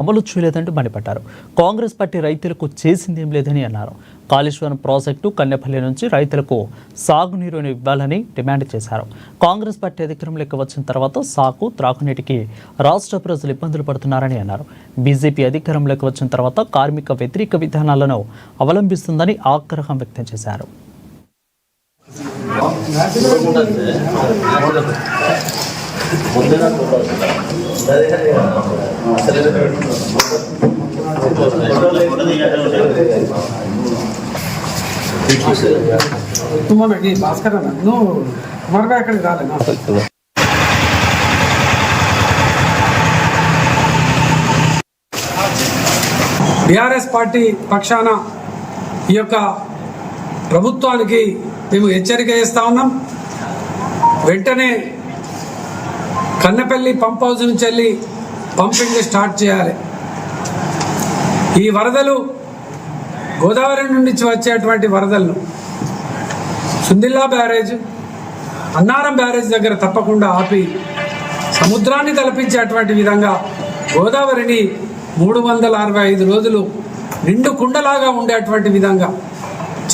అమలు చేయలేదంటూ మండిపడ్డారు. కాంగ్రెస్ పార్టీ రైతులకు చేసిందేం లేదని అన్నారు. కాళేశ్వరం ప్రాజెక్టు కన్నెపల్లి నుంచి రైతులకు సాగునీరుని ఇవ్వాలని డిమాండ్ చేశారు. కాంగ్రెస్ పార్టీ అధికారంలోకి వచ్చిన తర్వాత సాగు త్రాగునీటికి రాష్ట్ర ప్రజలు ఇబ్బందులు పడుతున్నారని అన్నారు. బీజేపీ అధికారంలోకి వచ్చిన తర్వాత కార్మిక వ్యతిరేక విధానాలను అవలంబిస్తుందని ఆగ్రహం వ్యక్తం చేశారు. భాస్కర్ నువ్వు కుమార్గా ఎక్కడికి రాలేనా? బీఆర్ఎస్ పార్టీ పక్షాన ఈ యొక్క ప్రభుత్వానికి మేము హెచ్చరిక చేస్తా ఉన్నాం. వెంటనే కన్నెపల్లి పంప్ హౌస్ నుంచి వెళ్ళి పంపింగ్ స్టార్ట్ చేయాలి. ఈ వరదలు గోదావరి నుండి వచ్చేటువంటి వరదలను సుందిల్లా బ్యారేజ్, అన్నారం బ్యారేజ్ దగ్గర తప్పకుండా ఆపి సముద్రాన్ని తలపించేటువంటి విధంగా గోదావరిని 365 రోజులు నిండు కుండలాగా ఉండేటువంటి విధంగా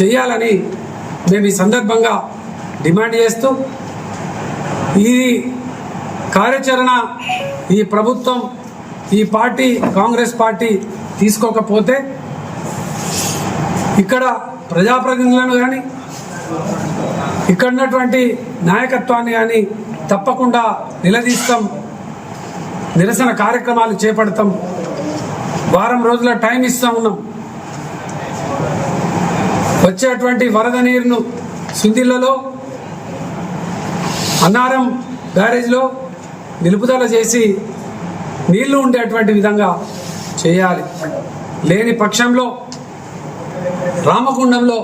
చేయాలని మేము ఈ సందర్భంగా డిమాండ్ చేస్తూ, ఈ కార్యాచరణ ఈ ప్రభుత్వం, ఈ పార్టీ కాంగ్రెస్ పార్టీ తీసుకోకపోతే ఇక్కడ ప్రజాప్రతినిధులను కానీ ఇక్కడ ఉన్నటువంటి నాయకత్వాన్ని కానీ తప్పకుండా నిలదీస్తాం, నిరసన కార్యక్రమాలు చేపడతాం. వారం రోజుల టైం ఇస్తా ఉన్నాం. వచ్చేటువంటి వరద నీరును సుందిళ్లలో, అన్నారం బ్యారేజ్లో నిలుపుదల చేసి నీళ్లు ఉండేటువంటి విధంగా చేయాలి. లేని పక్షంలో రామగుండంలో